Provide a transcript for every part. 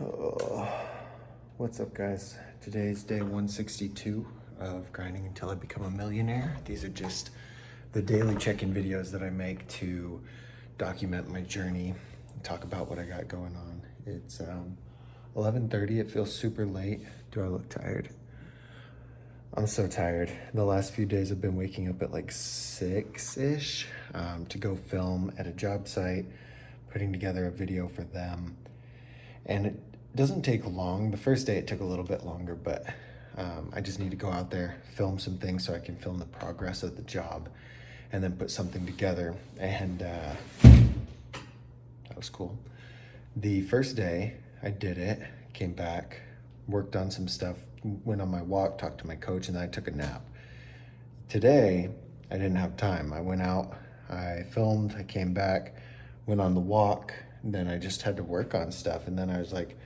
Oh, what's up, guys? Today's day 162 of grinding until I become a millionaire. These are just the daily check-in videos that I make to document my journey and talk about what I got going on. It's 11:30. It feels super late. Do I look tired? I'm so tired. The last few days I've been waking up at like 6-ish to go film at a job site, putting together a video for them. And it doesn't take long. The first day it took a little bit longer, but I just need to go out there, film some things so I can film the progress of the job and then put something together. And that was cool. The first day I did it, came back, worked on some stuff, went on my walk, talked to my coach, and then I took a nap. Today, I didn't have time. I went out, I filmed, I came back, went on the walk, and then I just had to work on stuff. And then I was like,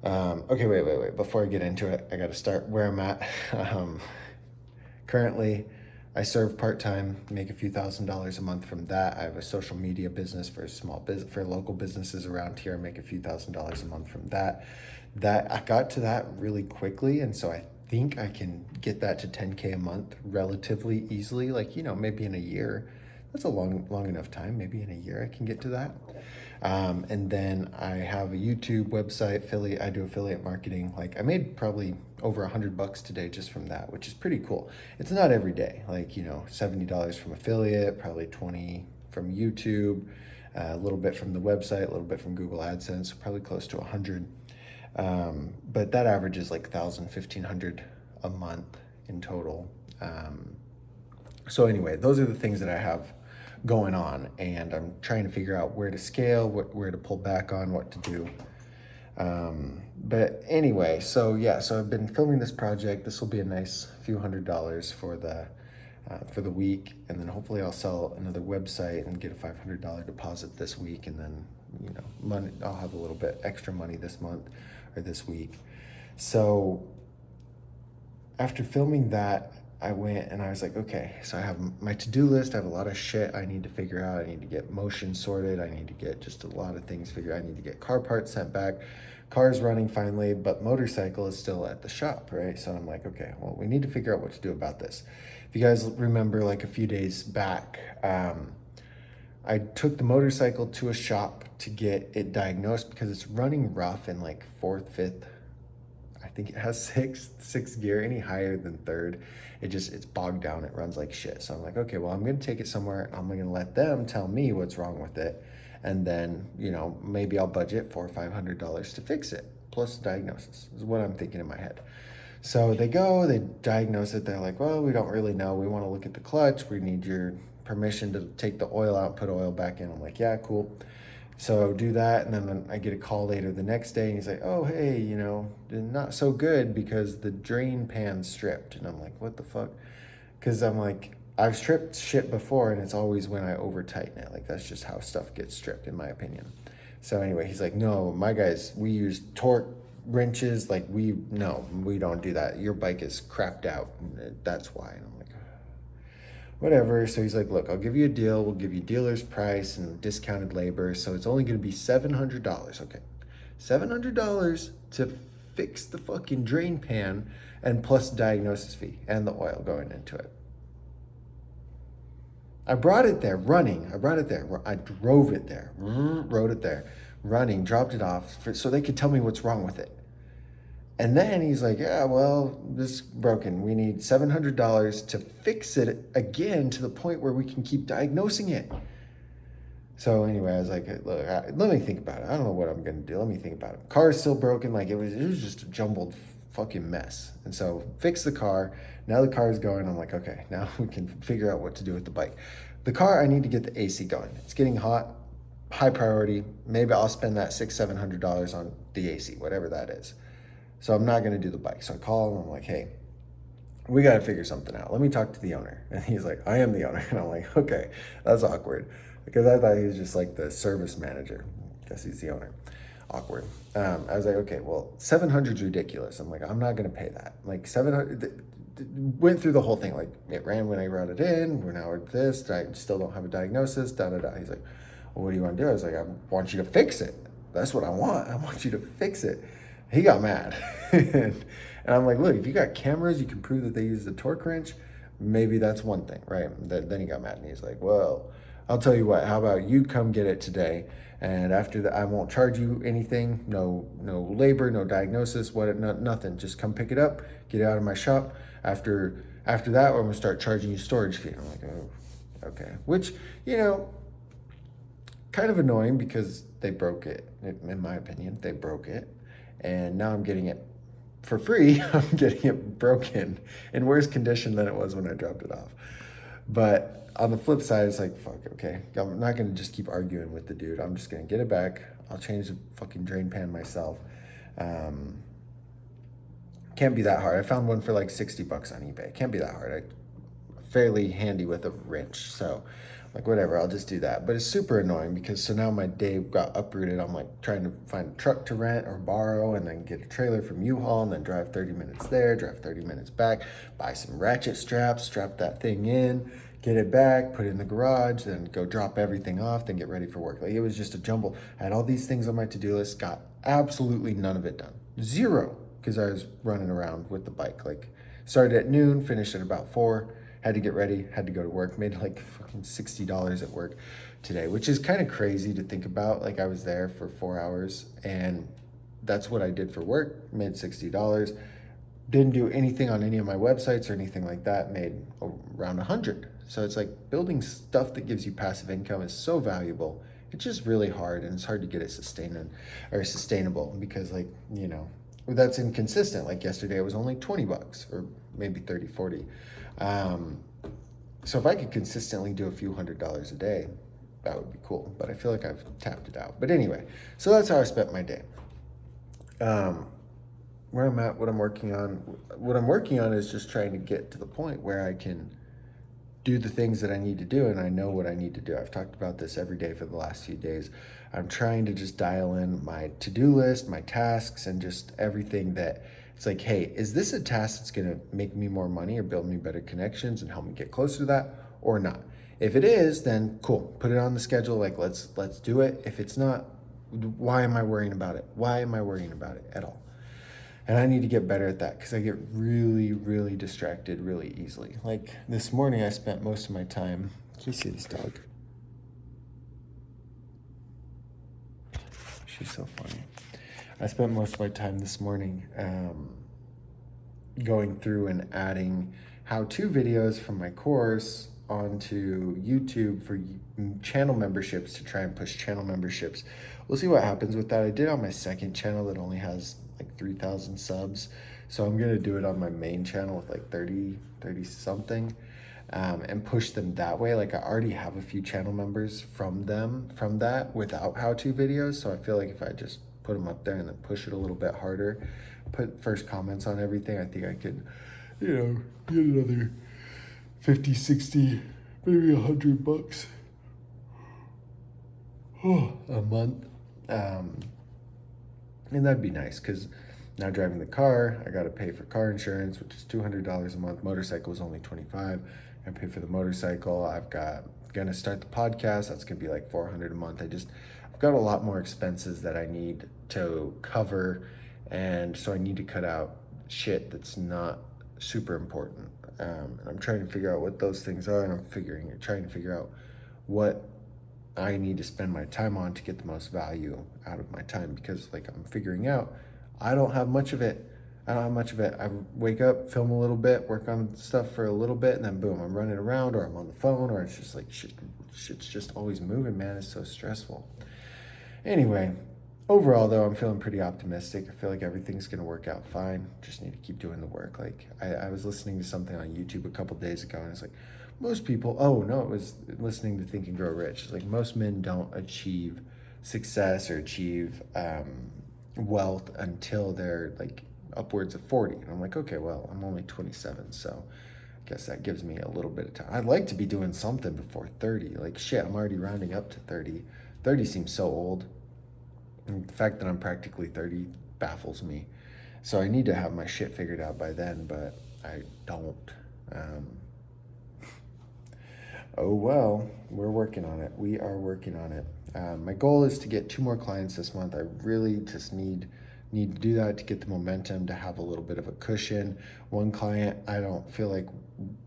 okay, wait. Before I get into it, I got to start where I'm at. Currently, I serve part-time, make a few $1,000s a month from that. I have a social media business for for local businesses around here. I make a few $1,000s a month from that. I got to that really quickly, and so I think I can get that to 10K a month relatively easily, like, maybe in a year. That's a long enough time. Maybe in a year I can get to that. And then I have a YouTube website, I do affiliate marketing. Like, I made probably over $100 today just from that, which is pretty cool. It's not every day, like, $70 from affiliate, probably 20 from YouTube, a little bit from the website, a little bit from Google AdSense, so probably close to 100. But that averages like 1,000, 1,500 a month in total. So anyway, those are the things that I have going on, and I'm trying to figure out where to scale, where to pull back on, what to do. But anyway, so I've been filming this project. This will be a nice few $100s for the week, and then hopefully I'll sell another website and get a $500 deposit this week, and then money, I'll have a little bit extra money this month or this week. So after filming that, I went and I was like, okay, so I have my to-do list. I have a lot of shit I need to figure out. I need to get motion sorted. I need to get just a lot of things figured out. I need to get car parts sent back. Car's running finally, but motorcycle is still at the shop, right? So I'm like, okay, well, we need to figure out what to do about this. If you guys remember, like a few days back, I took the motorcycle to a shop to get it diagnosed because it's running rough in like fourth, fifth, I think it has sixth gear. Any higher than third, it's bogged down. It runs like shit. So I'm like, okay, well, I'm going to take it somewhere. I'm going to let them tell me what's wrong with it. And then, maybe I'll budget $400 or $500 to fix it, plus diagnosis is what I'm thinking in my head. So they diagnose it. They're like, well, we don't really know. We want to look at the clutch. We need your permission to take the oil out, put oil back in. I'm like, yeah, cool. So do that, and then I get a call later the next day, and he's like, oh, hey, not so good because the drain pan's stripped. And I'm like, what the fuck? Because I'm like, I've stripped shit before, and it's always when I over-tighten it. Like, that's just how stuff gets stripped, in my opinion. So anyway, he's like, no, my guys, we use torque wrenches. Like, we don't do that. Your bike is crapped out, and that's why. And I'm like, whatever. So he's like, look, I'll give you a deal. We'll give you dealer's price and discounted labor. So it's only going to be $700. Okay. $700 to fix the fucking drain pan, and plus diagnosis fee and the oil going into it. I brought it there running. I drove it there, rode it there, running, dropped it off so they could tell me what's wrong with it. And then he's like, yeah, well, this is broken. We need $700 to fix it again to the point where we can keep diagnosing it. So anyway, I was like, look, let me think about it. I don't know what I'm going to do. Let me think about it. Car is still broken. Like, it was just a jumbled fucking mess. And so fix the car. Now the car is going. I'm like, okay, now we can figure out what to do with the bike. The car, I need to get the AC going. It's getting hot, high priority. Maybe I'll spend that $600-700 on the AC, whatever that is. So I'm not going to do the bike. So I call him. I'm like, hey, we got to figure something out. Let me talk to the owner. And he's like, I am the owner. And I'm like, okay, that's awkward. Because I thought he was just like the service manager. I guess he's the owner. Awkward. I was like, okay, well, 700 is ridiculous. I'm like, I'm not going to pay that. Like 700, went through the whole thing. Like, it ran when I brought it in. We're now at this. I still don't have a diagnosis. He's like, well, what do you want to do? I was like, I want you to fix it. that's what I want. I want you to fix it. He got mad. And I'm like, look, if you got cameras, you can prove that they used the torque wrench. Maybe that's one thing, right? Then he got mad and he's like, well, I'll tell you what, how about you come get it today? And after that, I won't charge you anything. No labor, no diagnosis, nothing. Just come pick it up, get it out of my shop. After that, I'm gonna start charging you storage fee. And I'm like, oh, okay. Which, kind of annoying because they broke it. In my opinion, they broke it, and now I'm getting it for free. I'm getting it broken in worse condition than it was when I dropped it off. But on the flip side, it's like, fuck, okay. I'm not gonna just keep arguing with the dude. I'm just gonna get it back. I'll change the fucking drain pan myself. Can't be that hard. I found one for like $60 on eBay. Can't be that hard. Fairly handy with a wrench, so like whatever, I'll just do that. But it's super annoying because so now my day got uprooted. I'm like trying to find a truck to rent or borrow and then get a trailer from U-Haul and then drive 30 minutes there, drive 30 minutes back, buy some ratchet straps, strap that thing in, get it back, put it in the garage, then go drop everything off, then get ready for work. Like it was just a jumble. I had all these things on my to-do list, got absolutely none of it done. Zero, because I was running around with the bike. Like started at noon, finished at about 4. Had to get ready, had to go to work, made like fucking $60 at work today, which is kind of crazy to think about. Like I was there for 4 hours and that's what I did for work, made $60. Didn't do anything on any of my websites or anything like that, made around 100. So it's like building stuff that gives you passive income is so valuable. It's just really hard and it's hard to get it sustainable because that's inconsistent. Like yesterday it was only $20 or maybe 30, 40. So if I could consistently do a few $100s a day, that would be cool. But I feel like I've tapped it out. But anyway, so that's how I spent my day. Where I'm at, what I'm working on is just trying to get to the point where I can do the things that I need to do and I know what I need to do. I've talked about this every day for the last few days. I'm trying to just dial in my to-do list, my tasks, and just everything that it's like, hey, is this a task that's gonna make me more money or build me better connections and help me get closer to that or not? If it is, then cool, put it on the schedule, like let's do it. If it's not, why am I worrying about it? Why am I worrying about it at all? And I need to get better at that because I get really, really distracted really easily. Like this morning, I spent most of my time. Can you see this dog? She's so funny. I spent most of my time this morning going through and adding how-to videos from my course onto YouTube for channel memberships to try and push channel memberships. We'll see what happens with that. I did on my second channel that only has like 3,000 subs. So I'm gonna do it on my main channel with like 30 something and push them that way. Like I already have a few channel members from that without how-to videos. So I feel like if I just put them up there and then push it a little bit harder, put first comments on everything, I think I could, get another 50, 60, maybe $100 a month. And that'd be nice because now driving the car, I got to pay for car insurance, which is $200 a month. Motorcycle is only $25. I pay for the motorcycle. Gonna start the podcast. That's gonna be like $400 a month. I've got a lot more expenses that I need to cover, and so I need to cut out shit that's not super important. And I'm trying to figure out what those things are, and trying to figure out what I need to spend my time on to get the most value out of my time because like I'm figuring out I don't have much of it. I wake up, film a little bit, work on stuff for a little bit, and then boom, I'm running around or I'm on the phone or it's just like shit's just always moving, man. It's so stressful. Anyway, overall though, I'm feeling pretty optimistic. I feel like everything's gonna work out fine. Just need to keep doing the work. Like I was listening to something on YouTube a couple days ago and it's like, most people, it was listening to Think and Grow Rich. It's like most men don't achieve success or achieve wealth until they're like upwards of 40. And I'm like, okay, well, I'm only 27, so I guess that gives me a little bit of time. I'd like to be doing something before 30. Like shit, I'm already rounding up to 30. 30 seems so old. And the fact that I'm practically 30 baffles me. So I need to have my shit figured out by then, but I don't. Oh well, we're working on it. We are working on it. My goal is to get 2 more clients this month. I really just need to do that to get the momentum, to have a little bit of a cushion. One client, I don't feel like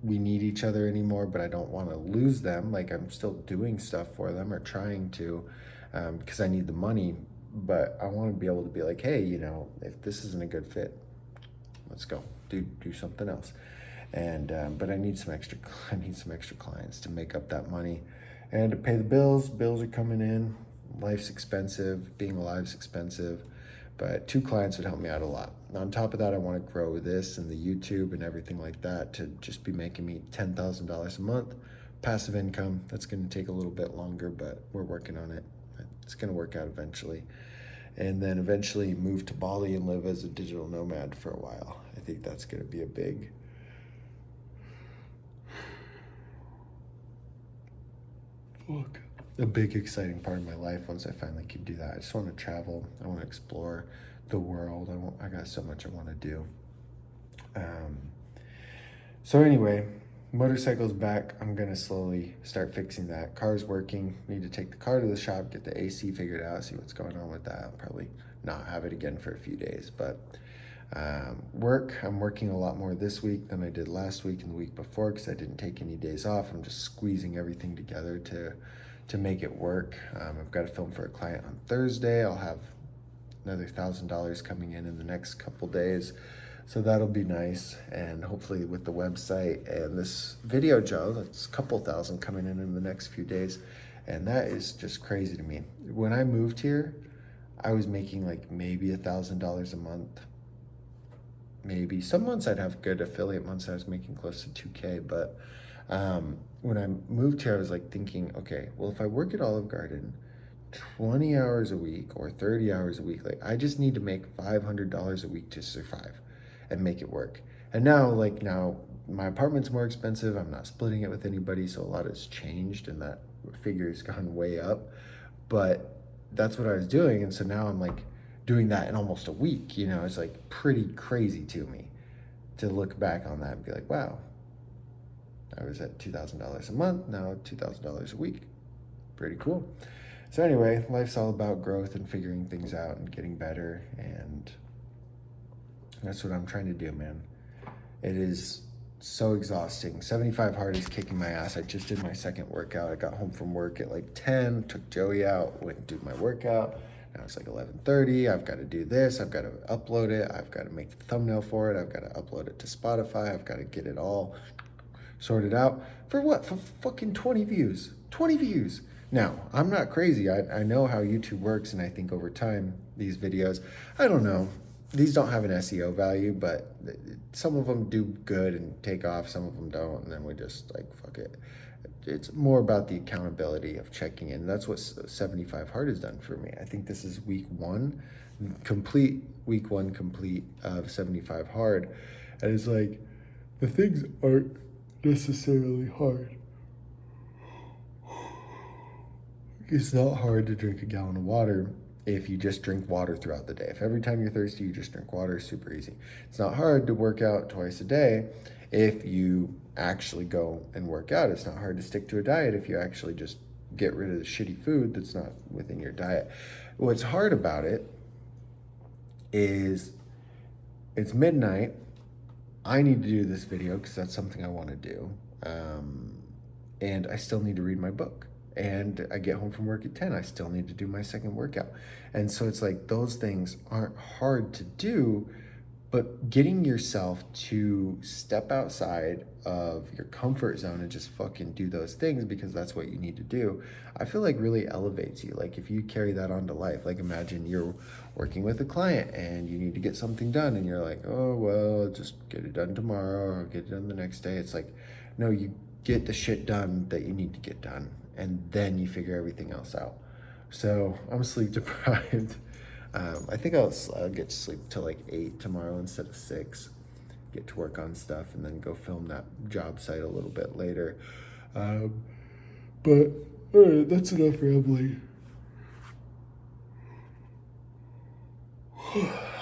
we need each other anymore, but I don't want to lose them. Like I'm still doing stuff for them or trying to, because I need the money. But I want to be able to be like, hey, if this isn't a good fit, let's go do something else. And but I need some extra I need some extra clients to make up that money and to pay the bills. Bills are coming in. Life's expensive. Being alive's expensive. But 2 clients would help me out a lot. On top of that, I want to grow this and the YouTube and everything like that to just be making me $10,000 a month. Passive income. That's going to take a little bit longer, but we're working on it. It's going to work out eventually. And then eventually move to Bali and live as a digital nomad for a while. I think that's going to be a big exciting part of my life once I finally can do that. I just want to travel. I want to explore the world. I got so much I want to do. Um, so anyway, motorcycle's back. I'm gonna slowly start fixing that. Car's working. Need to take the car to the shop, get the AC figured out, see what's going on with that. I'll probably not have it again for a few days, but I'm working a lot more this week than I did last week and the week before because I didn't take any days off. I'm just squeezing everything together to make it work. I've got to film for a client on Thursday. I'll have another $1,000 coming in the next couple days, so that'll be nice. And hopefully with the website and this video job, that's a couple thousand coming in the next few days, and that is just crazy to me. When I moved here, I was making like maybe $1,000 a month. Maybe some months I'd have good affiliate months. I was making close to 2K, but when I moved here, I was like thinking, okay, well, if I work at Olive Garden 20 hours a week or 30 hours a week, like I just need to make $500 a week to survive and make it work. And now my apartment's more expensive. I'm not splitting it with anybody, so a lot has changed and that figure has gone way up. But that's what I was doing, and so now I'm like doing that in almost a week. It's like pretty crazy to me to look back on that and be like, wow, I was at $2,000 a month, now $2,000 a week. Pretty cool. So anyway, life's all about growth and figuring things out and getting better, and that's what I'm trying to do, man. It is so exhausting. 75 hard is kicking my ass. I just did my second workout. I got home from work at like 10, took Joey out, went and did my workout. Now it's like 11:30. I've got to do this. I've got to upload it. I've got to make the thumbnail for it. I've got to upload it to Spotify. I've got to get it all sorted out. For what? For fucking 20 views. 20 views. Now, I'm not crazy. I know how YouTube works, and I think over time, these videos, I don't know. These don't have an SEO value, but some of them do good and take off. Some of them don't, and then we just like, fuck it. It's more about the accountability of checking in. That's what 75 Hard has done for me. I think this is week one complete of 75 Hard. And it's like, the things aren't necessarily hard. It's not hard to drink a gallon of water if you just drink water throughout the day. If every time you're thirsty, you just drink water, it's super easy. It's not hard to work out twice a day if you actually go and work out. It's not hard to stick to a diet if you actually just get rid of the shitty food that's not within your diet. What's hard about it is it's midnight. I need to do this video because that's something I want to do. And I still need to read my book. And I get home from work at 10. I still need to do my second workout. And so it's like those things aren't hard to do, but getting yourself to step outside of your comfort zone and just fucking do those things because that's what you need to do, I feel like really elevates you. Like if you carry that onto life, like imagine you're working with a client and you need to get something done and you're like, oh, well, just get it done tomorrow or get it done the next day. It's like, no, you get the shit done that you need to get done, and then you figure everything else out. So I'm sleep deprived. I think I'll get to sleep till like 8 tomorrow instead of 6. Get to work on stuff and then go film that job site a little bit later. But all right, that's enough rambling.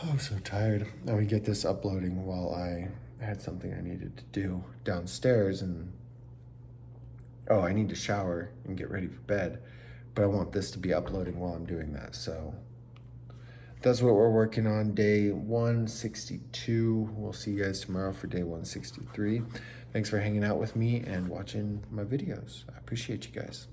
I'm so tired. Now we get this uploading while I had something I needed to do downstairs, and oh, I need to shower and get ready for bed, but I want this to be uploading while I'm doing that. So that's what we're working on, day 162. We'll see you guys tomorrow for day 163. Thanks for hanging out with me and watching my videos. I appreciate you guys.